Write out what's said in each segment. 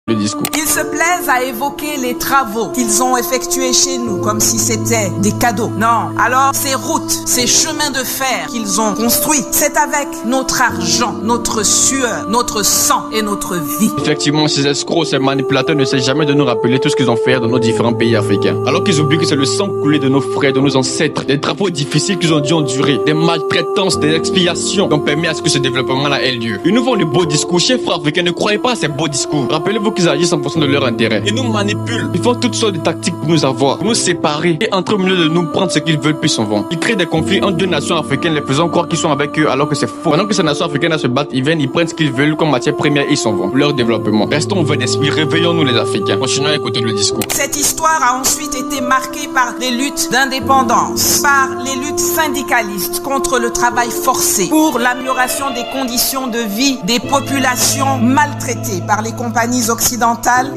Le discours. Ils se plaisent à évoquer les travaux qu'ils ont effectués chez nous comme si c'était des cadeaux. Non. Alors, ces routes, ces chemins de fer qu'ils ont construits, c'est avec notre argent, notre sueur, notre sang et notre vie. Effectivement, ces escrocs, ces manipulateurs ne cessent jamais de nous rappeler tout ce qu'ils ont fait dans nos différents pays africains. Alors qu'ils oublient que c'est le sang coulé de nos frères, de nos ancêtres, des travaux difficiles qu'ils ont dû endurer, des maltraitances, des expiations qui ont permis à ce que ce développement-là ait lieu. Ils nous font de beaux discours. Chers frères africains, ne croyez pas à ces beaux discours. Rappelez-vous qu'ils agissent en fonction de leur intérêt. Ils nous manipulent. Ils font toutes sortes de tactiques pour nous avoir, pour nous séparer et entrer au milieu de nous, prendre ce qu'ils veulent puis s'en vont. Ils créent des conflits entre deux nations africaines, les faisant croire qu'ils sont avec eux alors que c'est faux. Pendant que ces nations africaines se battent, ils viennent, ils prennent ce qu'ils veulent comme matière première et ils s'en vont. Leur développement. Restons ouverts d'esprit, réveillons-nous les Africains. Continuons à écouter le discours. Cette histoire a ensuite été marquée par des luttes d'indépendance, par les luttes syndicalistes contre le travail forcé, pour l'amélioration des conditions de vie des populations maltraitées par les compagnies occidentales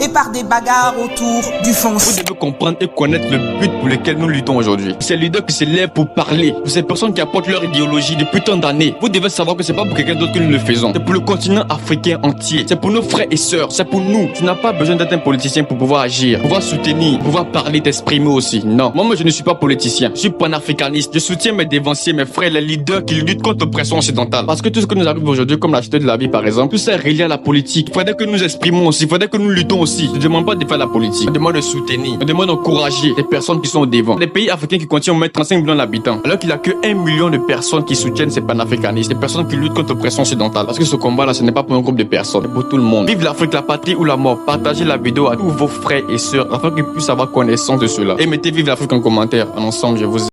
et par des bagarres autour du foncier. Vous devez comprendre et connaître le but pour lequel nous luttons aujourd'hui. Ces leaders qui se lèvent pour parler, pour ces personnes qui apportent leur idéologie depuis tant d'années. Vous devez savoir que c'est pas pour quelqu'un d'autre que nous le faisons. C'est pour le continent africain entier. C'est pour nos frères et sœurs. C'est pour nous. Tu n'as pas besoin d'être un politicien pour pouvoir agir, pouvoir soutenir, pouvoir parler, t'exprimer aussi. Non. Moi, je ne suis pas politicien. Je suis panafricaniste. Je soutiens mes dévanciers, mes frères, les leaders qui luttent contre l'oppression occidentale. Parce que tout ce que nous arrive aujourd'hui, comme la chute de la vie par exemple, tout ça est relié à la politique. Il faudrait que nous exprimons aussi. Il faudrait que nous luttons aussi. Je ne demande pas de faire la politique. Je demande de soutenir. Je demande d'encourager les personnes qui sont au devant. Les pays africains qui continuent à mettre 35 millions d'habitants, alors qu'il n'y a que 1 million de personnes qui soutiennent ces panafricanistes, des personnes qui luttent contre l'oppression occidentale. Parce que ce combat-là, ce n'est pas pour un groupe de personnes, c'est pour tout le monde. Vive l'Afrique, la patrie ou la mort. Partagez la vidéo à tous vos frères et sœurs afin qu'ils puissent avoir connaissance de cela. Et mettez vive l'Afrique en commentaire. Ensemble, je vous